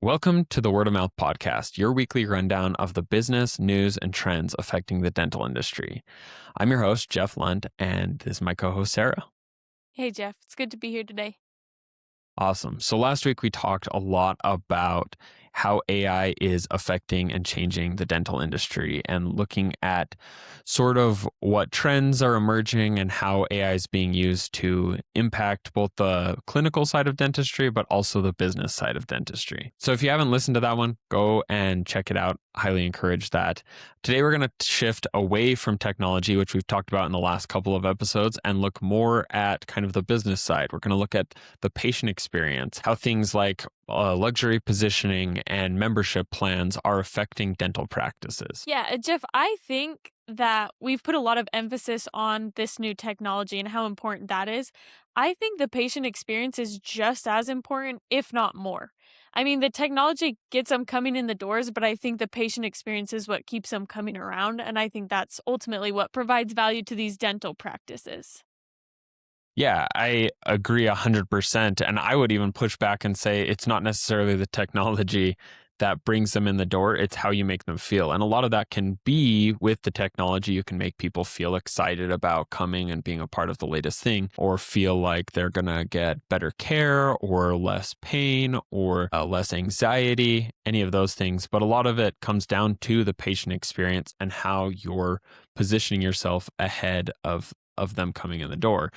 Welcome to the Word of Mouth Podcast, your weekly rundown of the business, news, and trends affecting the dental industry. I'm your host, Jeff Lunt, and this is my co-host, Sarah. Hey, Jeff. It's good to be here today. Awesome. So last week we talked a lot about how AI is affecting and changing the dental industry and looking at sort of what trends are emerging and how AI is being used to impact both the clinical side of dentistry, but also the business side of dentistry. So if you haven't listened to that one, go and check it out. Highly encourage that. Today we're going to shift away from technology, which we've talked about in the last couple of episodes, and look more at kind of the business side. We're going to look at the patient experience, how things like luxury positioning and membership plans are affecting dental practices. Yeah, Jeff, I think that we've put a lot of emphasis on this new technology and how important that is. I think the patient experience is just as important, if not more. I mean, the technology gets them coming in the doors, but I think the patient experience is what keeps them coming around. And I think that's ultimately what provides value to these dental practices. Yeah, I agree 100%. And I would even push back and say it's not necessarily the technology that brings them in the door, it's how you make them feel. And a lot of that can be with the technology. You can make people feel excited about coming and being a part of the latest thing, or feel like they're going to get better care or less pain or less anxiety, any of those things. But a lot of it comes down to the patient experience and how you're positioning yourself ahead of them coming in the door.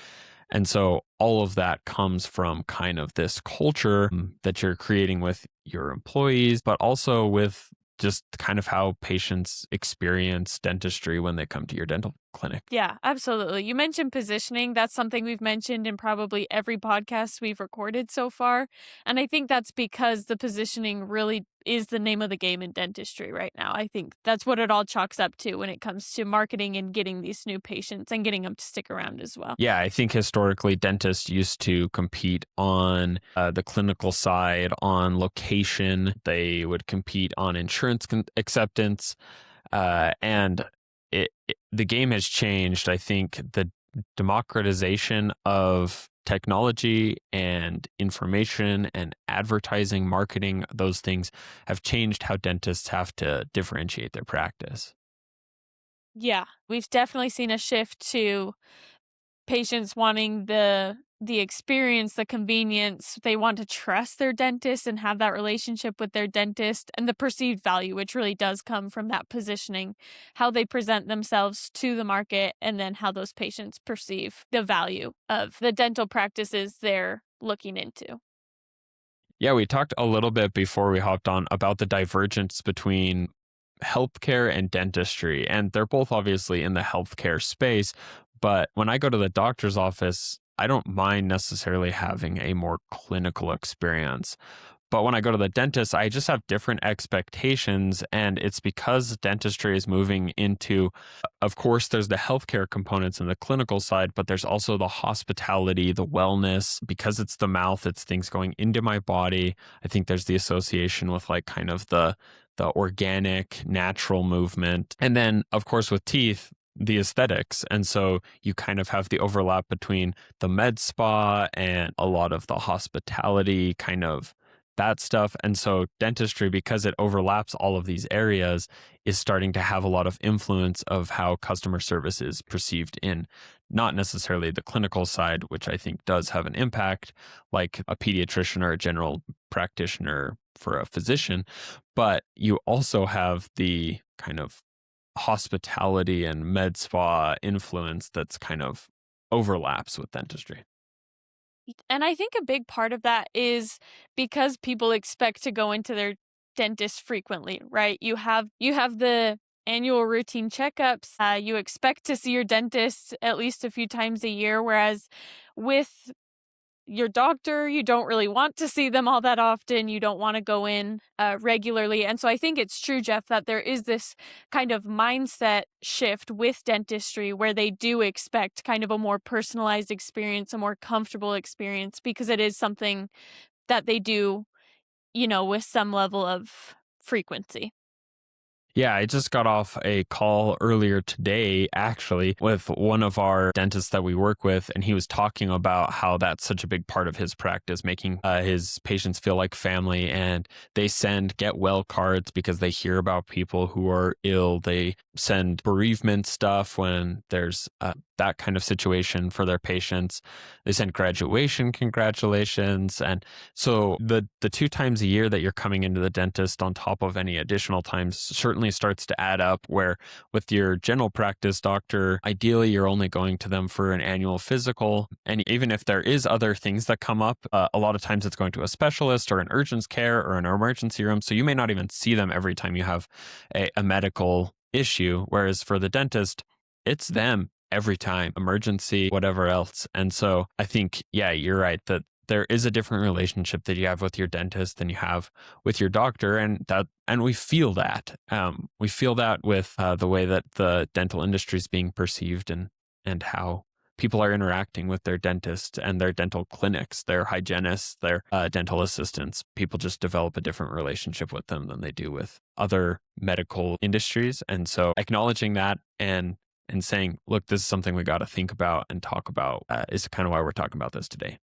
And so all of that comes from kind of this culture that you're creating with your employees, but also with just kind of how patients experience dentistry when they come to your dental clinic. Yeah, absolutely. You mentioned positioning. That's something we've mentioned in probably every podcast we've recorded so far. And I think that's because the positioning really is the name of the game in dentistry right now. I think that's what it all chalks up to when it comes to marketing and getting these new patients and getting them to stick around as well. Yeah, I think historically dentists used to compete on the clinical side, on location. They would compete on insurance acceptance. And the game has changed. I think the democratization of technology and information and advertising, marketing, those things have changed how dentists have to differentiate their practice. Yeah, we've definitely seen a shift to patients wanting the experience, the convenience. They want to trust their dentist and have that relationship with their dentist, and the perceived value, which really does come from that positioning, how they present themselves to the market, and then how those patients perceive the value of the dental practices they're looking into. Yeah, we talked a little bit before we hopped on about the divergence between healthcare and dentistry, and they're both obviously in the healthcare space. But when I go to the doctor's office, I don't mind necessarily having a more clinical experience. But when I go to the dentist, I just have different expectations. And it's because dentistry is moving into, of course, there's the healthcare components and the clinical side, but there's also the hospitality, the wellness. Because it's the mouth, it's things going into my body. I think there's the association with like kind of the organic, natural movement. And then, of course, with teeth, the aesthetics. And so you kind of have the overlap between the med spa and a lot of the hospitality kind of that stuff. And so dentistry, because it overlaps all of these areas, is starting to have a lot of influence of how customer service is perceived in not necessarily the clinical side, which I think does have an impact, like a pediatrician or a general practitioner for a physician. But you also have the kind of hospitality and med spa influence that's kind of overlaps with dentistry. And I think a big part of that is because people expect to go into their dentist frequently, right? You have the annual routine checkups. You expect to see your dentist at least a few times a year, whereas with your doctor, you don't really want to see them all that often. You don't want to go in regularly. And so I think it's true, Jeff, that there is this kind of mindset shift with dentistry where they do expect kind of a more personalized experience, a more comfortable experience, because it is something that they do, with some level of frequency. Yeah, I just got off a call earlier today, actually, with one of our dentists that we work with, and he was talking about how that's such a big part of his practice, making his patients feel like family. And they send get well cards because they hear about people who are ill. They send bereavement stuff when there's that kind of situation for their patients. They send graduation congratulations, and so the two times a year that you're coming into the dentist on top of any additional times certainly starts to add up, where with your general practice doctor, ideally you're only going to them for an annual physical. And even if there is other things that come up, a lot of times it's going to a specialist or an urgent care or an emergency room. So you may not even see them every time you have a medical issue. Whereas for the dentist, it's them every time, emergency, whatever else. And so I think, yeah, you're right that there is a different relationship that you have with your dentist than you have with your doctor, and we feel that. We feel that with the way that the dental industry is being perceived, and how people are interacting with their dentist and their dental clinics, their hygienists, their dental assistants. People just develop a different relationship with them than they do with other medical industries, and so acknowledging that and saying, look, this is something we got to think about and talk about is kind of why we're talking about this today.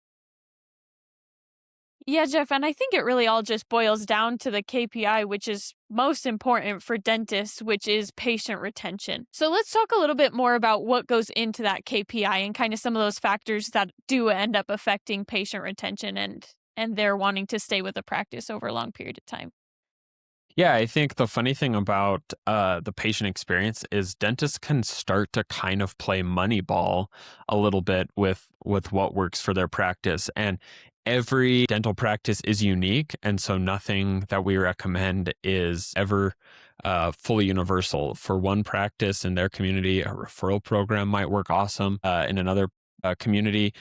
Yeah, Jeff, and I think it really all just boils down to the KPI, which is most important for dentists, which is patient retention. So let's talk a little bit more about what goes into that KPI and kind of some of those factors that do end up affecting patient retention and they're wanting to stay with the practice over a long period of time. Yeah, I think the funny thing about the patient experience is dentists can start to kind of play Moneyball a little bit with what works for their practice, and every dental practice is unique, and so nothing that we recommend is ever fully universal. For one practice in their community, a referral program might work awesome. In another community,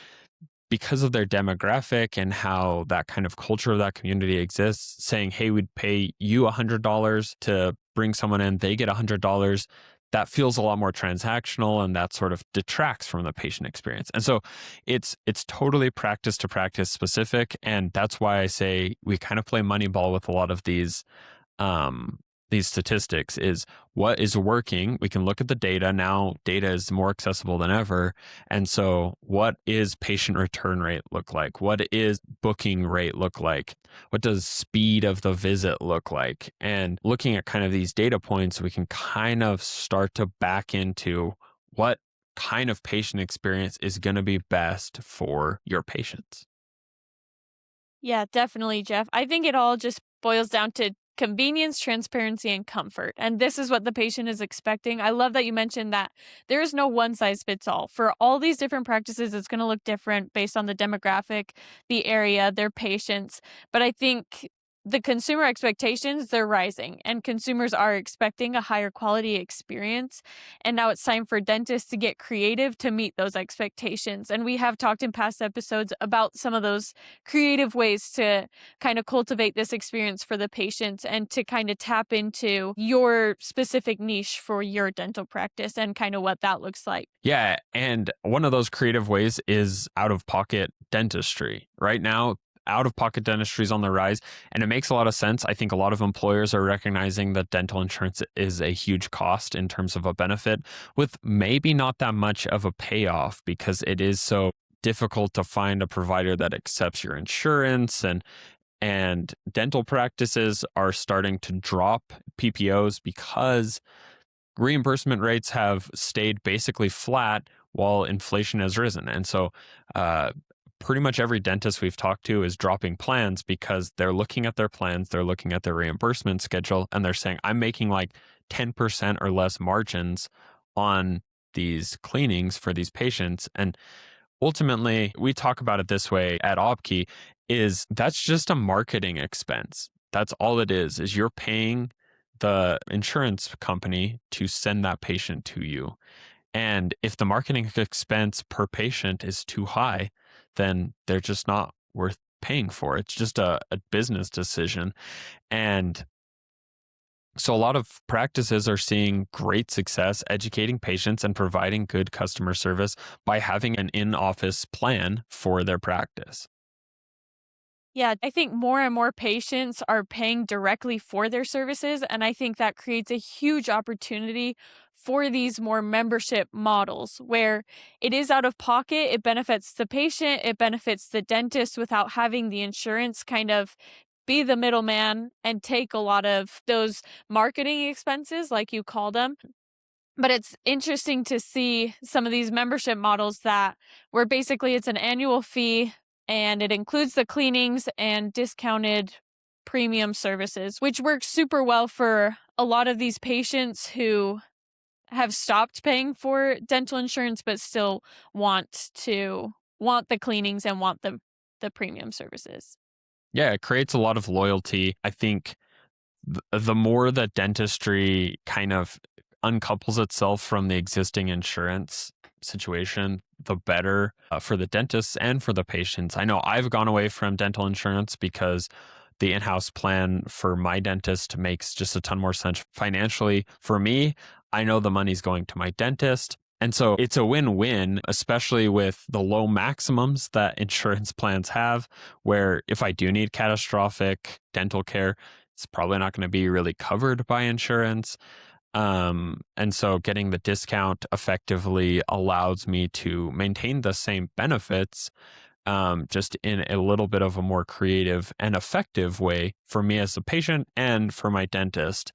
because of their demographic and how that kind of culture of that community exists, saying, hey, we'd pay you $100 to bring someone in, they get $100, that feels a lot more transactional, and that sort of detracts from the patient experience. And so it's totally practice to practice specific. And that's why I say we kind of play Moneyball with a lot of um, these statistics. Is what is working. We can look at the data now. Data is more accessible than ever. And so what is patient return rate look like? What is booking rate look like? What does speed of the visit look like? And looking at kind of these data points, we can kind of start to back into what kind of patient experience is going to be best for your patients. Yeah, definitely, Jeff. I think it all just boils down to convenience, transparency, and comfort. And this is what the patient is expecting. I love that you mentioned that there is no one size fits all. For all these different practices, it's going to look different based on the demographic, the area, their patients. But I think the consumer expectations, they're rising, and consumers are expecting a higher quality experience. And now it's time for dentists to get creative to meet those expectations. And we have talked in past episodes about some of those creative ways to kind of cultivate this experience for the patients and to kind of tap into your specific niche for your dental practice and kind of what that looks like. Yeah, and one of those creative ways is out of pocket dentistry. Right now, out of pocket dentistry is on the rise, and it makes a lot of sense. I think a lot of employers are recognizing that dental insurance is a huge cost in terms of a benefit, with maybe not that much of a payoff because it is so difficult to find a provider that accepts your insurance, and dental practices are starting to drop PPOs because reimbursement rates have stayed basically flat while inflation has risen. And so, pretty much every dentist we've talked to is dropping plans because they're looking at their plans, they're looking at their reimbursement schedule, and they're saying, I'm making like 10% or less margins on these cleanings for these patients. And ultimately, we talk about it this way at OpKey, is that's just a marketing expense. That's all it is you're paying the insurance company to send that patient to you. And if the marketing expense per patient is too high, then they're just not worth paying for. It's just a business decision. And so a lot of practices are seeing great success educating patients and providing good customer service by having an in office plan for their practice. Yeah, I think more and more patients are paying directly for their services, and I think that creates a huge opportunity for these more membership models where it is out of pocket, it benefits the patient, it benefits the dentist without having the insurance kind of be the middleman and take a lot of those marketing expenses, like you called them. But it's interesting to see some of these membership models that where basically it's an annual fee and it includes the cleanings and discounted premium services, which works super well for a lot of these patients who have stopped paying for dental insurance but still want the cleanings and want the premium services. Yeah, it creates a lot of loyalty. I think the more that dentistry kind of uncouples itself from the existing insurance situation, the better for the dentists and for the patients. I know I've gone away from dental insurance because the in-house plan for my dentist makes just a ton more sense financially for me. I know the money's going to my dentist. And so it's a win-win, especially with the low maximums that insurance plans have, where if I do need catastrophic dental care, it's probably not going to be really covered by insurance. And so getting the discount effectively allows me to maintain the same benefits, just in a little bit of a more creative and effective way for me as a patient and for my dentist.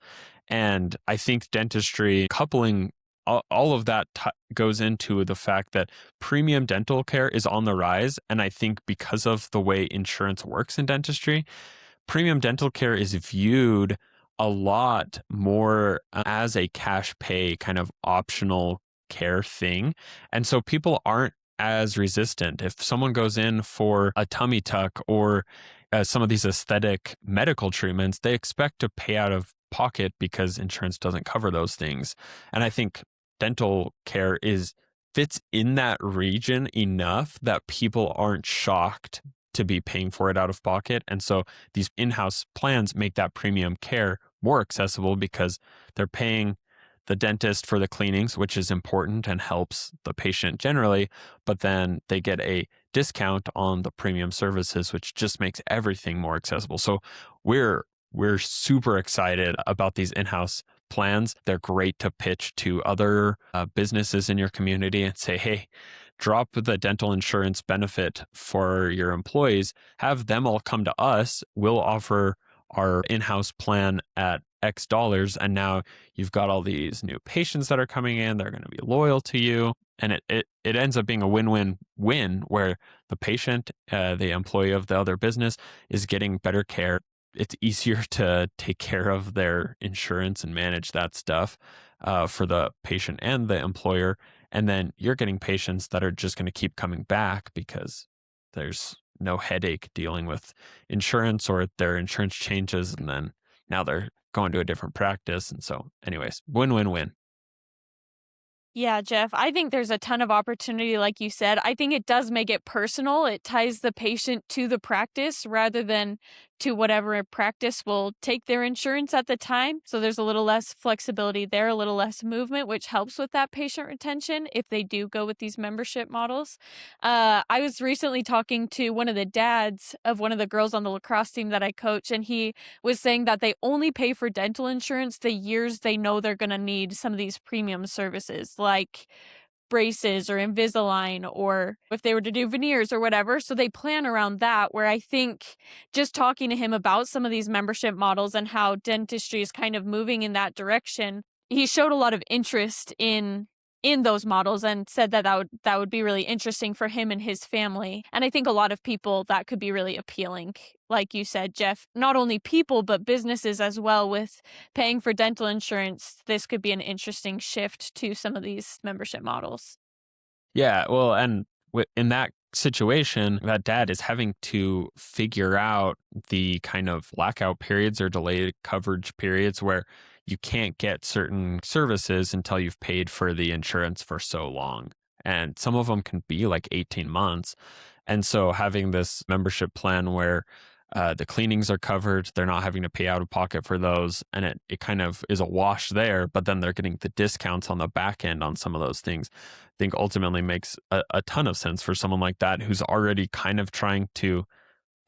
And I think dentistry coupling all of that goes into the fact that premium dental care is on the rise. And I think because of the way insurance works in dentistry, premium dental care is viewed a lot more as a cash pay kind of optional care thing. And so people aren't as resistant. If someone goes in for a tummy tuck or some of these aesthetic medical treatments, they expect to pay out of pocket because insurance doesn't cover those things. And I think dental care is fits in that region enough that people aren't shocked to be paying for it out of pocket. And so these in-house plans make that premium care more accessible because they're paying the dentist for the cleanings, which is important and helps the patient generally, but then they get a discount on the premium services, which just makes everything more accessible. So we're we're super excited about these in-house plans. They're great to pitch to other businesses in your community and say, hey, drop the dental insurance benefit for your employees, have them all come to us. We'll offer our in house plan at X dollars. And now you've got all these new patients that are coming in. They're going to be loyal to you. And it ends up being a win-win where the patient, the employee of the other business, is getting better care. It's easier to take care of their insurance and manage that stuff for the patient and the employer. And then you're getting patients that are just going to keep coming back because there's no headache dealing with insurance or their insurance changes. And then now they're going to a different practice. And so, anyways, win win win. Yeah, Jeff, I think there's a ton of opportunity, like you said. I think it does make it personal. It ties the patient to the practice rather than to whatever practice will take their insurance at the time. So there's a little less flexibility there, a little less movement, which helps with that patient retention if they do go with these membership models. I was recently talking to one of the dads of one of the girls on the lacrosse team that I coach, and he was saying that they only pay for dental insurance the years they know they're going to need some of these premium services like braces or Invisalign or if they were to do veneers or whatever. So they plan around that, where I think just talking to him about some of these membership models and how dentistry is kind of moving in that direction, he showed a lot of interest in those models and said that that would be really interesting for him and his family. And I think a lot of people that could be really appealing. Like you said, Jeff, not only people, but businesses as well with paying for dental insurance. This could be an interesting shift to some of these membership models. Yeah, well, and in that situation, that dad is having to figure out the kind of blackout periods or delayed coverage periods where you can't get certain services until you've paid for the insurance for so long. And some of them can be like 18 months. And so having this membership plan where the cleanings are covered, they're not having to pay out of pocket for those. And it kind of is a wash there, but then they're getting the discounts on the back end on some of those things. I think ultimately makes a ton of sense for someone like that who's already kind of trying to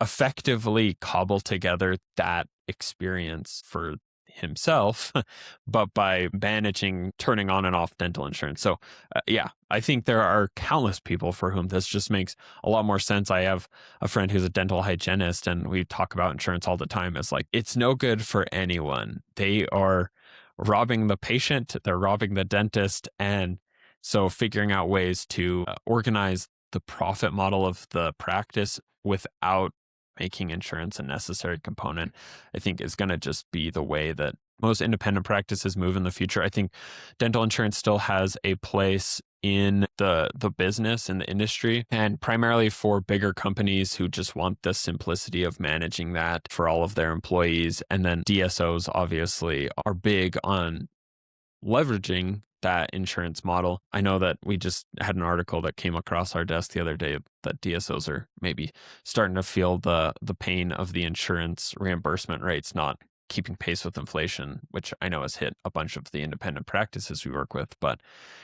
effectively cobble together that experience for himself, but by managing turning on and off dental insurance. So, yeah, I think there are countless people for whom this just makes a lot more sense. I have a friend who's a dental hygienist, and we talk about insurance all the time. It's like, it's no good for anyone. They are robbing the patient, they're robbing the dentist. And so, figuring out ways to organize the profit model of the practice without making insurance a necessary component, I think is going to just be the way that most independent practices move in the future. I think dental insurance still has a place in the business and the industry, and primarily for bigger companies who just want the simplicity of managing that for all of their employees. And then DSOs obviously are big on leveraging that insurance model. I know that we just had an article that came across our desk the other day that DSOs are maybe starting to feel the pain of the insurance reimbursement rates not keeping pace with inflation, which I know has hit a bunch of the independent practices we work with. But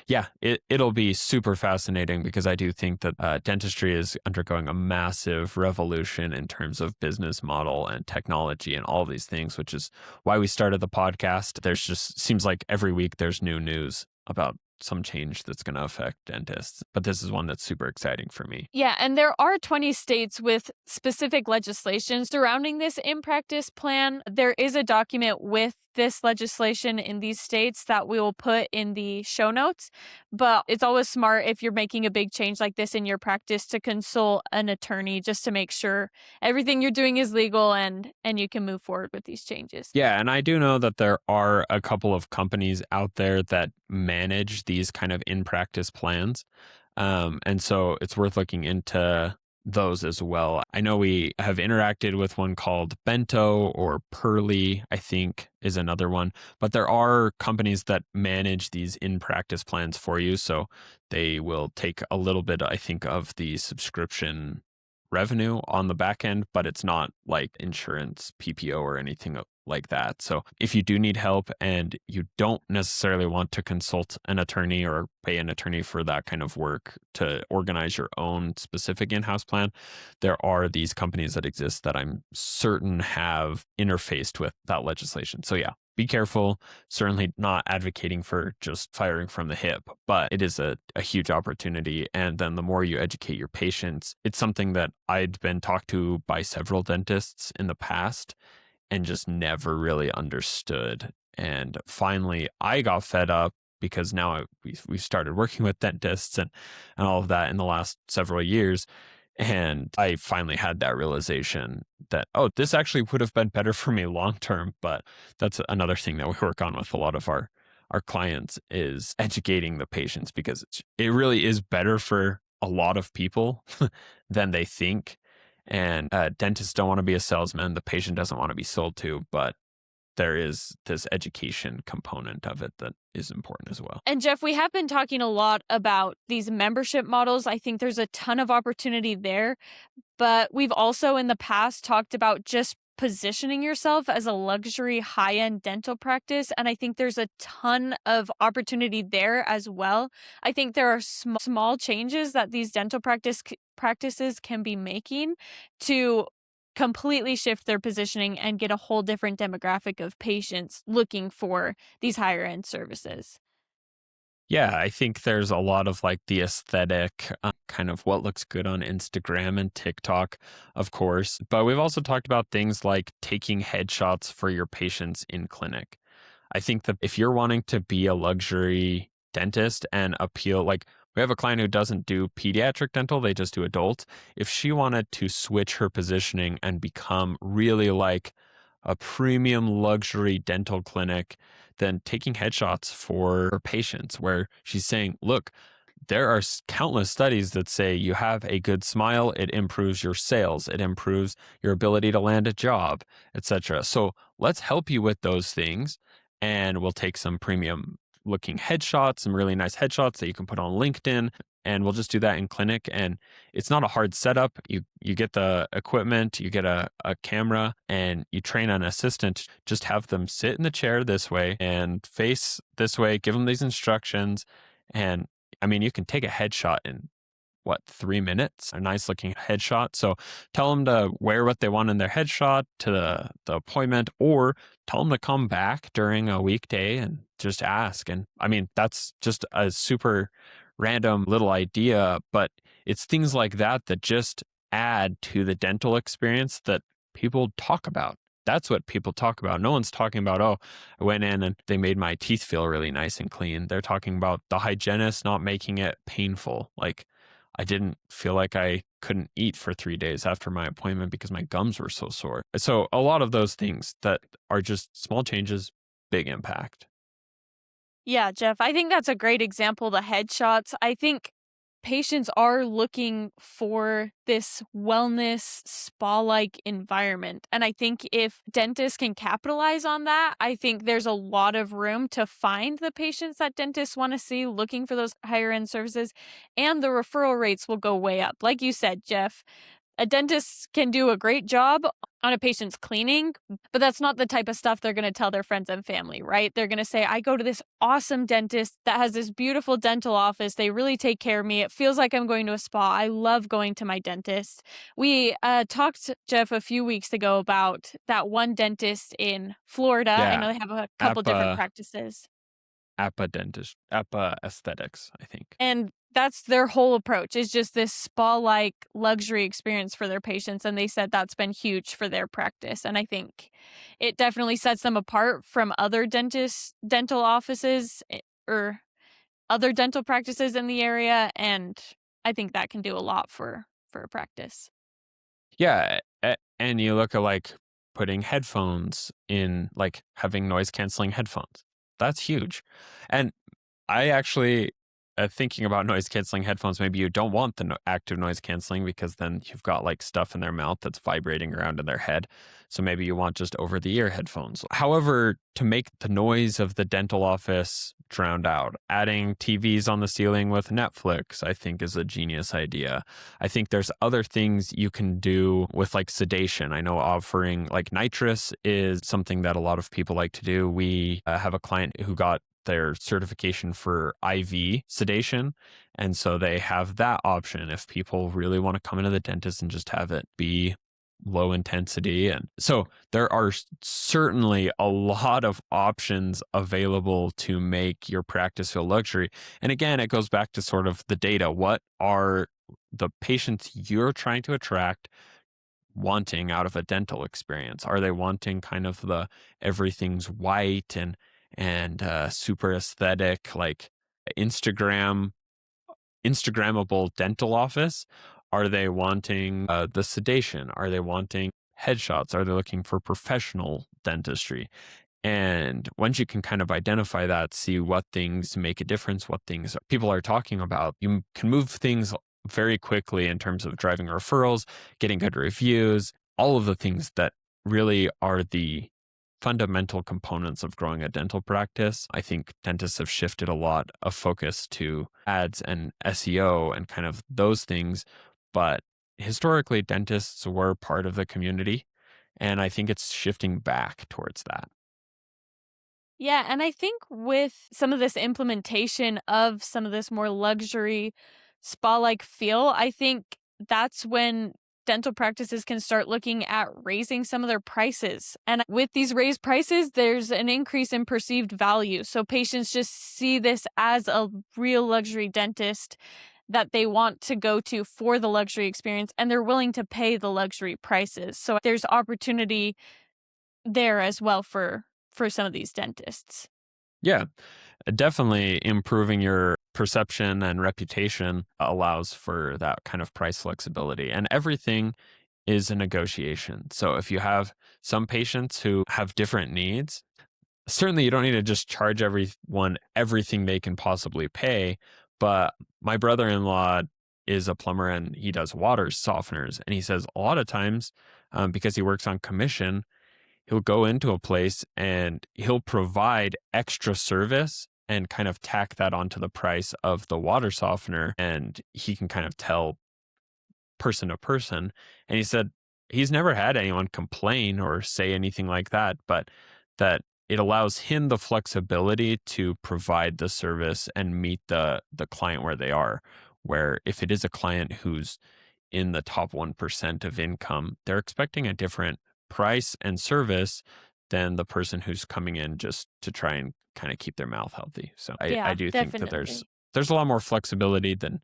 yeah, it'll be super fascinating because I do think that dentistry is undergoing a massive revolution in terms of business model and technology and all these things, which is why we started the podcast. There's just seems like every week there's new news about some change that's going to affect dentists. But this is one that's super exciting for me. Yeah, and there are 20 states with specific legislation surrounding this in practice plan. There is a document with this legislation in these states that we will put in the show notes. But it's always smart if you're making a big change like this in your practice to consult an attorney just to make sure everything you're doing is legal and you can move forward with these changes. Yeah, and I do know that there are a couple of companies out there that manage these kind of in practice plans. And so it's worth looking into those as well. I know we have interacted with one called Bento or Pearly, I think is another one, but there are companies that manage these in practice plans for you. So they will take a little bit, I think, of the subscription revenue on the back end, but it's not like insurance, PPO, or anything like that. So if you do need help and you don't necessarily want to consult an attorney or pay an attorney for that kind of work to organize your own specific in-house plan, there are these companies that exist that I'm certain have interfaced with that legislation. So yeah, be careful. Certainly not advocating for just firing from the hip, but it is a huge opportunity. And then the more you educate your patients, it's something that I'd been talked to by several dentists in the past and just never really understood. And finally, I got fed up because now we've started working with dentists and all of that in the last several years. And I finally had that realization that, oh, this actually would have been better for me long term. But that's another thing that we work on with a lot of our clients is educating the patients because it really is better for a lot of people than they think. And dentists don't want to be a salesman. The patient doesn't want to be sold to, but there is this education component of it that is important as well. And Jeff, we have been talking a lot about these membership models. I think there's a ton of opportunity there, but we've also in the past talked about just positioning yourself as a luxury high-end dental practice, and I think there's a ton of opportunity there as well. I think there are small changes that these dental practices can be making to completely shift their positioning and get a whole different demographic of patients looking for these higher end services. Yeah, I think there's a lot of like the aesthetic, kind of what looks good on Instagram and TikTok, of course. But we've also talked about things like taking headshots for your patients in clinic. I think that if you're wanting to be a luxury dentist and appeal, like we have a client who doesn't do pediatric dental, they just do adult. If she wanted to switch her positioning and become really like a premium luxury dental clinic, then taking headshots for her patients where she's saying, look, there are countless studies that say you have a good smile, it improves your sales, it improves your ability to land a job, etc. So let's help you with those things. And we'll take some premium looking headshots, some really nice headshots that you can put on LinkedIn. And we'll just do that in clinic. And it's not a hard setup. You get the equipment, you get a camera, and you train an assistant. Just have them sit in the chair this way and face this way, give them these instructions. And I mean, you can take a headshot in what, 3 minutes, a nice looking headshot. So tell them to wear what they want in their headshot to the appointment, or tell them to come back during a weekday and just ask. And I mean, that's just a super random little idea, but it's things like that that just add to the dental experience that people talk about. That's what people talk about. No one's talking about, oh, I went in and they made my teeth feel really nice and clean. They're talking about the hygienist not making it painful. Like, I didn't feel like I couldn't eat for 3 days after my appointment because my gums were so sore. So, a lot of those things that are just small changes, big impact. Yeah, Jeff, I think that's a great example, the headshots. I think patients are looking for this wellness spa-like environment. And I think if dentists can capitalize on that, I think there's a lot of room to find the patients that dentists want to see looking for those higher end services, and the referral rates will go way up. Like you said, Jeff, a dentist can do a great job on a patient's cleaning, but that's not the type of stuff they're going to tell their friends and family, right? They're going to say, I go to this awesome dentist that has this beautiful dental office. They really take care of me. It feels like I'm going to a spa. I love going to my dentist. We talked, Jeff, a few weeks ago about that one dentist in Florida. I know Yeah. they have a couple different APA, practices. APA dentist, APA aesthetics, I think. And that's their whole approach, is just this spa-like luxury experience for their patients, and they said that's been huge for their practice, and I think it definitely sets them apart from other dental offices, or other dental practices in the area, and I think that can do a lot for a practice. Yeah, and you look at, like, putting headphones in, like, having noise canceling headphones. That's huge. And I actually, thinking about noise canceling headphones, maybe you don't want the active noise canceling because then you've got like stuff in their mouth that's vibrating around in their head. So maybe you want just over the ear headphones. However, to make the noise of the dental office drowned out, adding TVs on the ceiling with Netflix, I think is a genius idea. I think there's other things you can do with like sedation. I know offering like nitrous is something that a lot of people like to do. We have a client who got their certification for IV sedation. And so they have that option if people really want to come into the dentist and just have it be low intensity. And so there are certainly a lot of options available to make your practice feel luxury. And again, it goes back to sort of the data. What are the patients you're trying to attract wanting out of a dental experience? Are they wanting kind of the everything's white and super aesthetic, like Instagram Instagrammable dental office? Are they wanting the sedation? Are they wanting headshots? Are they looking for professional dentistry? And once you can kind of identify that, see what things make a difference, what things people are talking about, you can move things very quickly in terms of driving referrals, getting good reviews, all of the things that really are the fundamental components of growing a dental practice. I think dentists have shifted a lot of focus to ads and SEO and kind of those things. But historically, dentists were part of the community. And I think it's shifting back towards that. Yeah, and I think with some of this implementation of some of this more luxury spa-like feel, I think that's when dental practices can start looking at raising some of their prices. And with these raised prices, there's an increase in perceived value. So patients just see this as a real luxury dentist that they want to go to for the luxury experience, and they're willing to pay the luxury prices. So there's opportunity there as well for some of these dentists. Yeah, definitely improving your perception and reputation allows for that kind of price flexibility. And everything is a negotiation. So if you have some patients who have different needs, certainly you don't need to just charge everyone everything they can possibly pay. But my brother in law is a plumber and he does water softeners. And he says a lot of times, because he works on commission, he'll go into a place and he'll provide extra service and kind of tack that onto the price of the water softener. And he can kind of tell person to person. And he said he's never had anyone complain or say anything like that, but that it allows him the flexibility to provide the service and meet the client where they are. where if it is a client who's in the top 1% of income, they're expecting a different price and service than the person who's coming in just to try and kind of keep their mouth healthy. So I Yeah, do think that there's definitely. there's a lot more flexibility than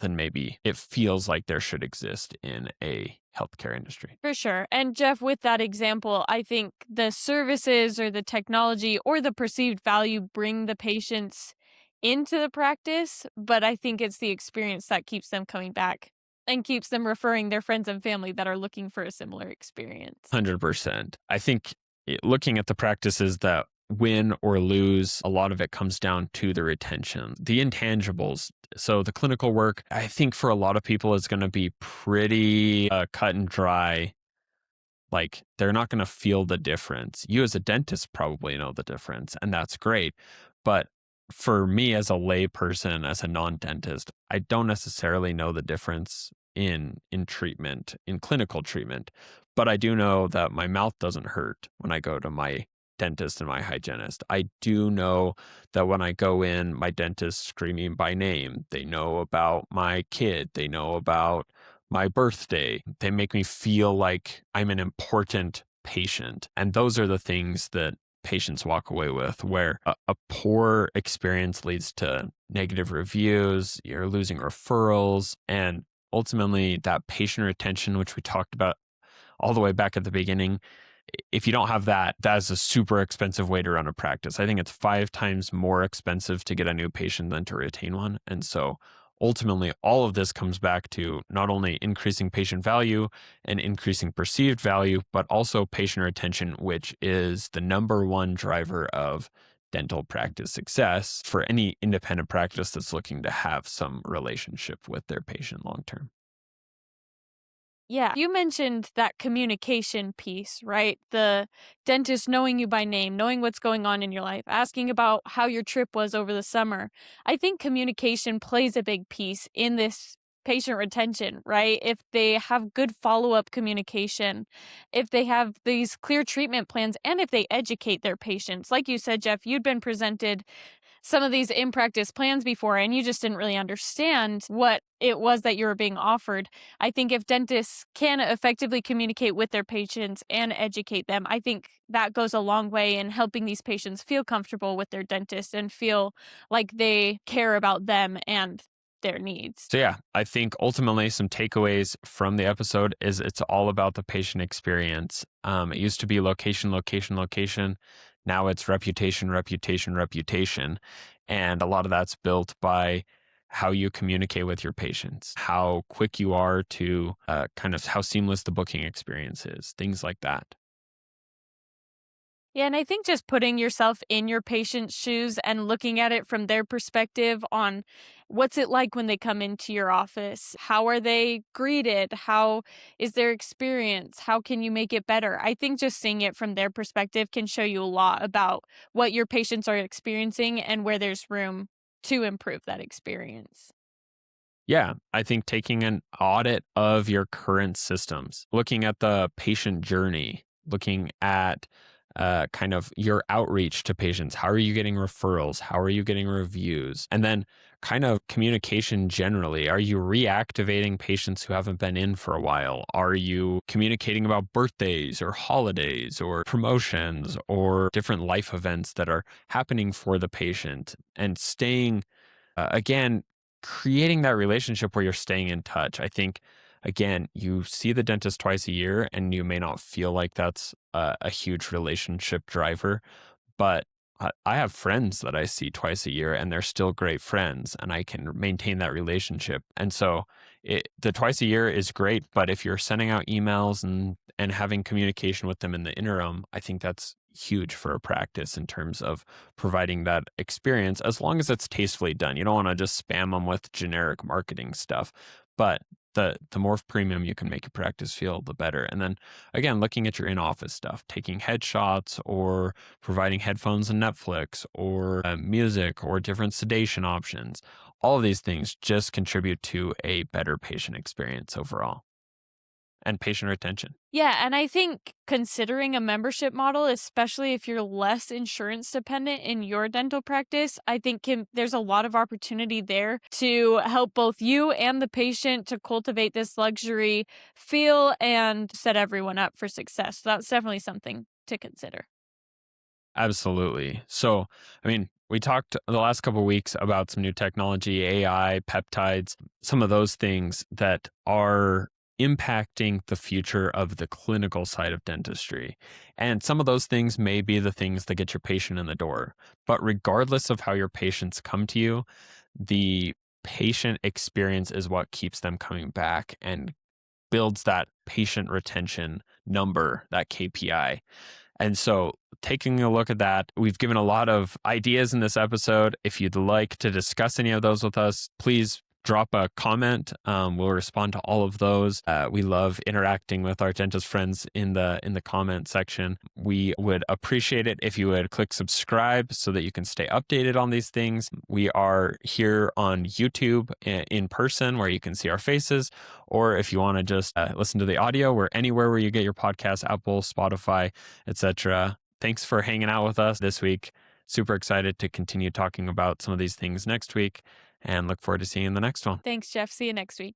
maybe it feels like there should exist in a healthcare industry. For sure. And Jeff, with that example, I think the services or the technology or the perceived value bring the patients into the practice, but I think it's the experience that keeps them coming back and keeps them referring their friends and family that are looking for a similar experience. 100%. I think looking at the practices that win or lose, a lot of it comes down to the retention, the intangibles. So the clinical work, I think for a lot of people is going to be pretty cut and dry. Like they're not going to feel the difference. You as a dentist probably know the difference, and that's great. But for me as a lay person, as a non-dentist, I don't necessarily know the difference in treatment, in clinical treatment. But I do know that my mouth doesn't hurt when I go to my dentist and my hygienist. I do know that when I go in, my dentist screaming by name. They know about my kid. They know about my birthday. They make me feel like I'm an important patient. And those are the things that patients walk away with, where a poor experience leads to negative reviews, you're losing referrals, and ultimately that patient retention, which we talked about all the way back at the beginning. If you don't have that, that is a super expensive way to run a practice. I think it's 5 times more expensive to get a new patient than to retain one. And so ultimately, all of this comes back to not only increasing patient value and increasing perceived value, but also patient retention, which is the number one driver of dental practice success for any independent practice that's looking to have some relationship with their patient long term. Yeah. You mentioned that communication piece, right? The dentist knowing you by name, knowing what's going on in your life, asking about how your trip was over the summer. I think communication plays a big piece in this patient retention, right? If they have good follow up communication, if they have these clear treatment plans, and if they educate their patients. Like you said, Jeff, you'd been presented some of these in practice plans before and you just didn't really understand what it was that you were being offered. I think if dentists can effectively communicate with their patients and educate them, I think that goes a long way in helping these patients feel comfortable with their dentist and feel like they care about them and their needs. So yeah, I think ultimately some takeaways from the episode is it's all about the patient experience. It used to be location, location, location. Now it's reputation, reputation, reputation. And a lot of that's built by how you communicate with your patients, how quick you are to kind of how seamless the booking experience is, things like that. Yeah, and I think just putting yourself in your patient's shoes and looking at it from their perspective on what's it like when they come into your office? How are they greeted? How is their experience? How can you make it better? I think just seeing it from their perspective can show you a lot about what your patients are experiencing and where there's room to improve that experience. Yeah, I think taking an audit of your current systems, looking at the patient journey, looking at kind of your outreach to patients. How are you getting referrals? How are you getting reviews? And then kind of communication generally. Are you reactivating patients who haven't been in for a while? Are you communicating about birthdays or holidays or promotions or different life events that are happening for the patient and staying again, creating that relationship where you're staying in touch. I think, again, you see the dentist twice a year and you may not feel like that's a huge relationship driver, but I have friends that I see twice a year and they're still great friends and I can maintain that relationship. And so the twice a year is great, but if you're sending out emails and having communication with them in the interim, I think that's huge for a practice in terms of providing that experience as long as it's tastefully done. You don't want to just spam them with generic marketing stuff, but the more premium you can make your practice feel, the better. And then again, looking at your in-office stuff, taking headshots or providing headphones and Netflix or music or different sedation options. All of these things just contribute to a better patient experience overall. and patient retention. Yeah, and I think considering a membership model, especially if you're less insurance dependent in your dental practice, I think there's a lot of opportunity there to help both you and the patient to cultivate this luxury feel and set everyone up for success. So that's definitely something to consider. Absolutely. So, I mean, we talked the last couple of weeks about some new technology, AI, peptides, some of those things that are impacting the future of the clinical side of dentistry. And some of those things may be the things that get your patient in the door. But regardless of how your patients come to you, the patient experience is what keeps them coming back and builds that patient retention number, that KPI. And so, taking a look at that, we've given a lot of ideas in this episode. If you'd like to discuss any of those with us, please drop a comment. We'll respond to all of those. We love interacting with our dentist friends in the comment section. We would appreciate it if you would click subscribe so that you can stay updated on these things. We are here on YouTube in person where you can see our faces, or if you want to just listen to the audio, we're anywhere where you get your podcast, Apple, Spotify, etc. Thanks for hanging out with us this week. Super excited to continue talking about some of these things next week and look forward to seeing you in the next one. Thanks, Jeff. See you next week.